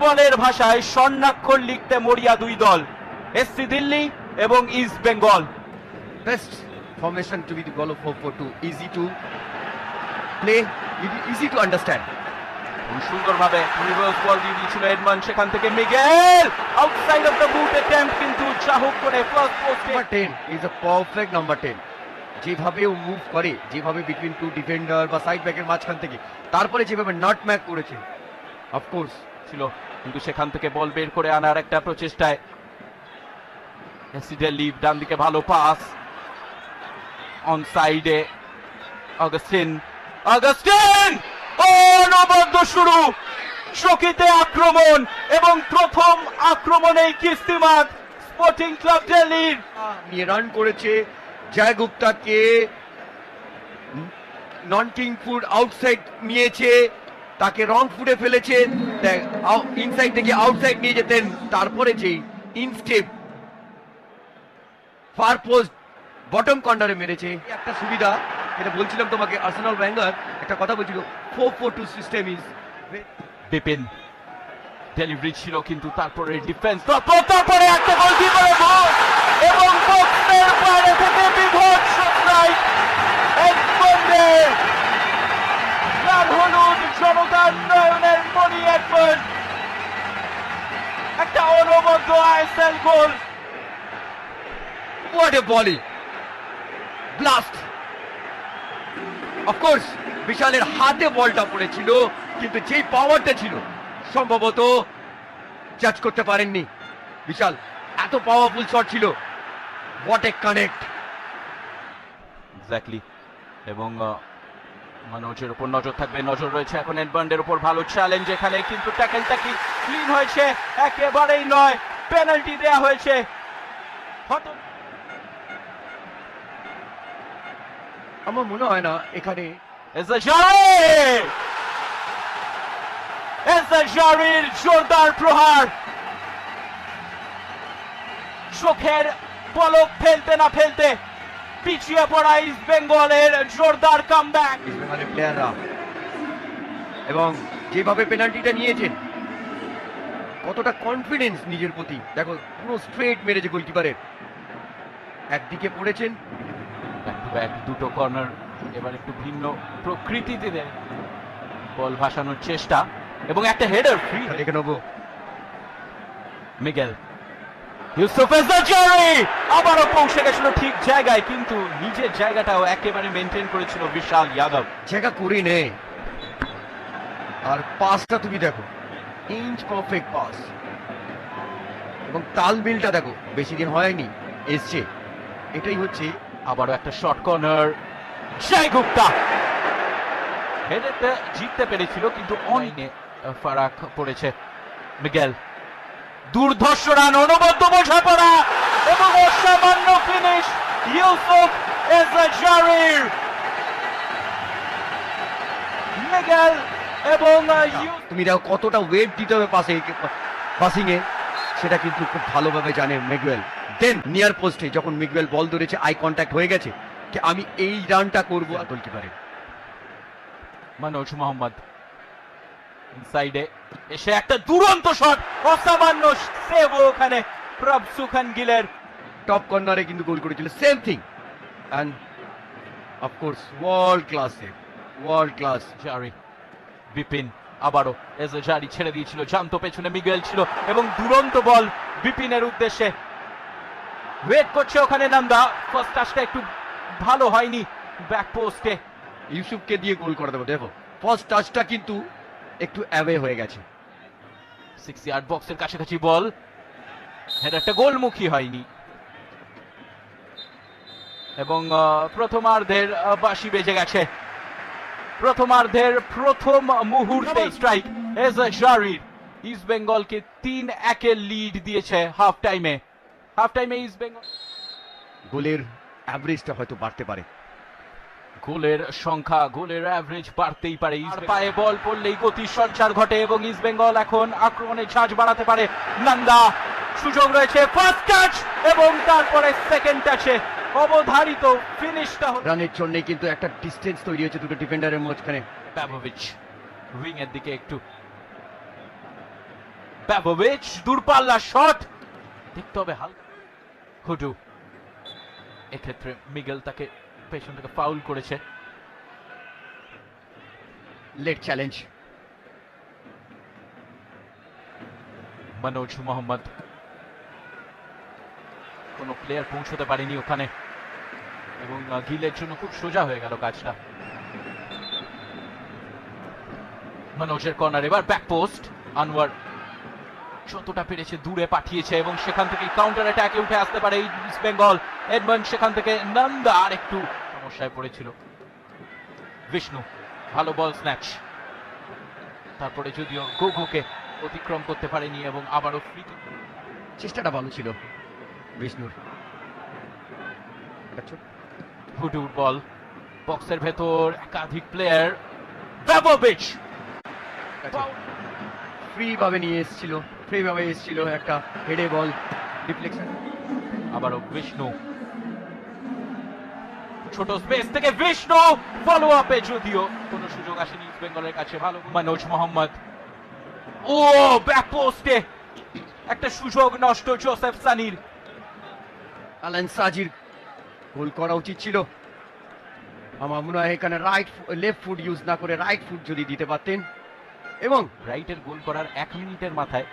ফুটবলের ভাষায় স্বর্ণাক্ষর লিখতে মরিয়া দুই দল, এসসি দিল্লি এবং east Bengal. Best formation to be the goal of 4-4-2. Easy to play, easy to understand. সুন্দরভাবে রিভার্স বল দিয়ে দিয়েছিল এডমন্ড, সেখান থেকে Miguel outside of the boot attempt, কিন্তু যা হোক করে ফার্স্ট পোস্টে। Number 10 is a perfect number 10. যেভাবে ও মুভ করে, যেভাবে বিটুইন টু ডিফেন্ডার বা সাইড ব্যাকের মাঝখান থেকে, তারপরে যেভাবে নাট ম্যাক করেছে, অফকোর্স ছিল, কিন্তু সেখান থেকে বল বের করে আনার একটা প্রচেষ্টায় এসসি দিল্লি ডান দিকে ভালো পাস, অন সাইডে অগাস্টিন অনবদ্য শুরু, চকিতে আক্রমণ এবং প্রথম আক্রমণেই কিস্তিমাত স্পোর্টিং ক্লাব দিল্লির। নিয়ে রান করেছে জয় গুপ্তাকে, নন কিং ফুড আউটসাইড নিয়েছে, তাকে রং ফুডে ফেলেছে, ইনসাইড থেকে আউটসাইড নিয়ে যেতেন, তারপরে যেই ইনস্টেপ ফার পোস্ট বটম কর্নারে মেরেছে। একটা সুবিধা, এটা বলছিলাম তোমাকে, আর্সেনাল ওয়েঙ্গার একটা কথা বলছিল, 4-4-2 সিস্টেম ইজ। বিপিন ডেলিভারি ছিল, কিন্তু তারপরে ডিফেন্স, তারপরে একটা গোলকিপারের গোল এবং বক্সের বাইরে থেকে বিভৎস স্ট্রাইক এডমন্ডের, লাল হলুদ জনতার নয়নের মণি এডমন্ড, একটা অনবদ্য ISL goal. What a volley! Blast! Of course, বিশালের হাতে বলটা পড়েছিল, কিন্তু যেই পাওয়ারটা ছিল সম্ভবত জাজ করতে পারেননি বিশাল, এত পাওয়ারফুল শট ছিল। What a connect! এক্স্যাক্টলি, এবং মনোজের উপর নজর থাকবে, নজর রয়েছে এখন এডমন্ডের উপর, ভালো চ্যালেঞ্জ এখানে, কিন্তু ট্যাকেলটা কি ক্লিন হয়েছে? একেবারেই নয়, পেনাল্টি দেয়া হয়েছে। আমার মনে হয় না এখানে জারির জোরদার প্রহার, চোখের পলক ফেলতে না ফেলতে পিছিয়ে পড়া ইস্ট বেঙ্গলের জোরদার কামব্যাক। ইস্ট বেঙ্গলের প্লেয়াররা এবং যেভাবে পেনাল্টিটা নিয়েছেন, কতটা কনফিডেন্স নিজের প্রতি, দেখো পুরো স্ট্রেট মেরেছে গোলকিপারের, একদিকে পড়েছেন, ব্যাক টু ব্যাক দুটো কর্নার, এবার একটু ভিন্ন প্রকৃতিতে বল ভাসানোর চেষ্টা এবং একটা হেডার ফ্রি দেখে নেবো। মিগেল ইউসুফ জারি আবারও পৌঁছে গেছিল ঠিক জায়গায়, কিন্তু নিজের জায়গাটাও একেবারে মেনটেন করেছিল বিশাল যাদব। জায়গা করে নেই, আর পাসটা তুমি দেখো, ইঞ্চ পারফেক্ট পাস, এবং তালমিলটা দেখো, বেশি দিন হয়নি এসছে, এটাই হচ্ছে। আবারও একটা শর্ট কর্নার, জয় গুপ্তা হেডেতে জিততে পেরেছিল, কিন্তু অনেক ফারাক পড়েছে। মিগেল দুর্ধর্ষ রান, অনবদ্য বোঝাপড়া এবং অসামান্য ফিনিশ ইউসুফ জারির। মিগেল এবং তুমি দেখো কতটা ওয়েট দিতে হবে পাসিং এ, সেটা কিন্তু খুব ভালোভাবে জানে মিগুয়েল। দেন নিয়ার পোস্টে যখন মিগুয়েল বল ধরেছে, আই কন্ট্যাক্ট হয়ে গেছে যে আমি এই রানটা করবো, গোলকিপারে মনোজ মোহাম্মদ ইনসাইডে এসে একটা দুরন্ত শট, অসামান্য সেভ ওখানে প্রভসুখান গিলের। টপ কর্নারে কিন্তু গোল করেছিল, same thing, and of course world class save, world class. জারি বিপিন আবারও জারি ছেড়ে দিয়েছিল, জানতো পেছনে মিগুয়েল ছিল এবং দুরন্ত বল বিপিনের উদ্দেশ্যে, ওয়েট করছে ওখানে নন্দা। ফার্স্ট টাচটা একটু ভালো হয়নি ব্যাক পোস্টে, ইউসুফকে দিয়ে গোল করে দেবো। দেখো ফার্স্ট টাচটা কিন্তু একটু অ্যাওয়ে হয়ে গেছে, 6 ইয়ার্ড বক্সের কাছাকাছি বল, হেডারটা গোলমুখী হয়নি এবং প্রথমার্ধের বাঁশি বেজে গেছে। প্রথমার্ধের প্রথম মুহূর্তে স্ট্রাইক জারির ইস্ট বেঙ্গলকে 3-1 লিড দিয়েছে হাফ টাইমে। ইস্ট বেঙ্গল গোলের অ্যাভারেজটা হয়তো বাড়তে পারে, গোলের সংখ্যা, গোলের অ্যাভারেজ বাড়তেই পারে। পায়ে বল পড়লেই গতির সঞ্চার ঘটে এবং ইস্ট বেঙ্গল এখন আক্রমণের ঝাঁজ বাড়াতে পারে। নন্দা সুযোগ রয়েছে, ফার্স্ট টাচ এবং তারপরে সেকেন্ড টাচে অবধারিত ফিনিশটা। রানের জন্য কিন্তু একটা ডিস্টেন্স তৈরি হয়েছে দুটো ডিফেন্ডারের মাঝখানে। প্যাভোভিচ উইং এর দিকে একটু ব্যাবোভিচ দূরপাল্লা শট, দেখতে হবে হালকা। হুডু, এক্ষেত্রে মিগেল তাকে পেছন থেকে ফাউল করেছে। Late challenge. মনোজ মোহাম্মদ, কোনো প্লেয়ার পৌঁছতে পারেনি ওখানে এবং গিলের জন্য খুব সোজা হয়ে গেল কাজটা। মনোজের কর্নার, এবার ব্যাক পোস্ট, আনোয়ার যতটা পেরেছে দূরে পাঠিয়েছে এবং সেখান থেকে কাউন্টার অ্যাটাকে উঠে আসতে পারে ইস্ট বেঙ্গল। এডমন্ড, সেখান থেকে নন্দা আর একটু সমস্যায় পড়েছিল। বিষ্ণু, ভালো বল স্ন্যাচ, তারপরে যদিও গোগোকে অতিক্রম করতে পারেনি এবং আবারও ফ্রি। চেষ্টাটা ভালো ছিল বিষ্ণুর। হুডুর বল, বক্সের ভেতর একাধিক প্লেয়ার, ব্যাবোভিচ ফ্রি ভাবে নিয়ে এসেছিল, ফ্রি ভাবে এসেছিল, একটা হেডে বল, ডিফ্লেকশন। আবারও বিষ্ণু, ছোট স্পেস থেকে বিষ্ণু, ফলো আপে যদিও কোনো সুযোগ আসেনি ইস্ট বেঙ্গলের কাছে। ভালো মনোজ মোহাম্মদ, ও ব্যাক পোস্টে একটা সুযোগ নষ্ট জোসেফ সানির। আলান সাজির গোল করা উচিত ছিল। আমার মনে হয় এখানে লেফট ফুট ইউজ না করে রাইট ফুট যদি দিতে পারতেন। এবং রাইটের গোল করার 1 মিনিটের মাথায়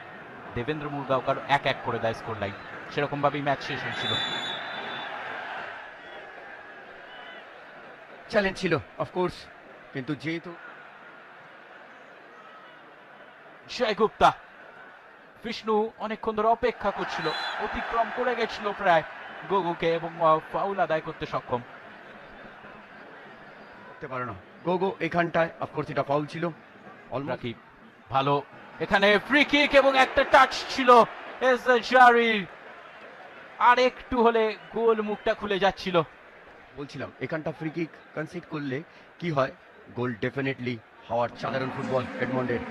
দেবেন্দ্র মুরগাঁওকার 1-1 করে দেয় স্কোর লাইন। সেরকম ভাবেই ম্যাচ শেষ হয়েছিল। চ্যালেঞ্জ ছিল অফকোর্স, কিন্তু যেহেতু জয় গুপ্তা, বিষ্ণু অনেকক্ষণ ধরে অপেক্ষা করছিল, অতিক্রম করে গেছিল প্রায় গোগোকে এবং ফাউল আদায় করতে সক্ষম। করতে পারে না গোগো এখানটায়, অফকোর্স এটা ফাউল ছিল। রাকিব ভালো, এখানে ফ্রি কিক এবং একটা টাচ ছিল এস জারির, আর একটু হলে গোল মুখটা খুলে যাচ্ছিল। বলছিলাম এখানটা ফ্রি কিক কনসিড করলে কি হয়, গোল ডেফিনেটলি হওয়ার সাধারণ ফুটবল এডমন্ডের।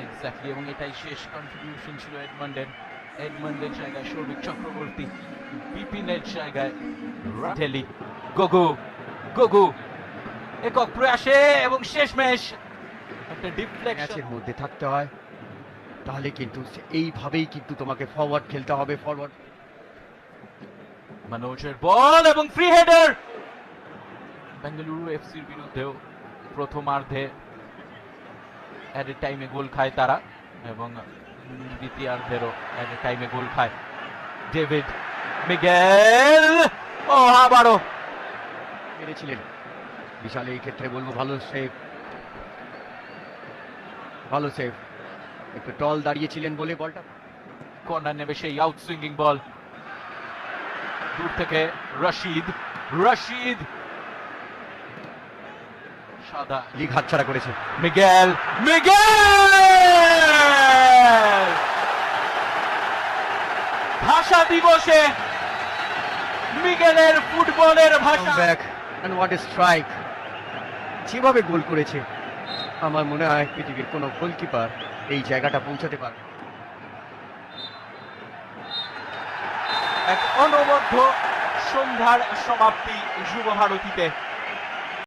এক্স্যাক্টলি, এবং এটাই শেষ কন্ট্রিবিউশন ছিল এডমন্ডের। এডমন্ডের জায়গায় সৌভিক চক্রবর্তী, বিপিনের জায়গায় রাঠেলি। গোগো, গোগো একক প্রয়াসে এবং শেষমেশ একটা ডিফ্লেকশন। ম্যাচের মধ্যে থাকতে হয়, তাহলে কিন্তু এইভাবেই কিন্তু তোমাকে ফরওয়ার্ড খেলতে হবে। ফরওয়ার্ড মনোজের বল এবং ফ্রি হেডার। বেঙ্গালুরু এফসির বিরুদ্ধেও প্রথমার্ধে অ্যাডেড টাইমে গোল খায় তারা এবং দ্বিতীয়ার্ধেরও অ্যাডেড টাইমে গোল খায়। ডেভিড মিগেল, ও আবারও মেরেছিলেন বিশাল, এই ক্ষেত্রে বলবো ভালো সেভ, ভালো সেভ। একটু টল দাঁড়িয়েছিলেন বলে বলটা কর্নার নেবে সেই আউটসুইঙ্গিং বল দূর থেকে। রশিদ, রশিদ সাদা লিগ হাতছাড়া করেছে। মিগেল, মিগেল ভাষা দিবসে মিগেলের ফুটবলের ভাষা। Back end what a strike! যেভাবে গোল করেছে, আমার মনে হয় পৃথিবীর কোনো গোলকিপার এই জায়গাটা পৌঁছাতে পারবে। এক অনবদ্য সন্ধ্যার সমাপ্তি যুব ভারতীতে।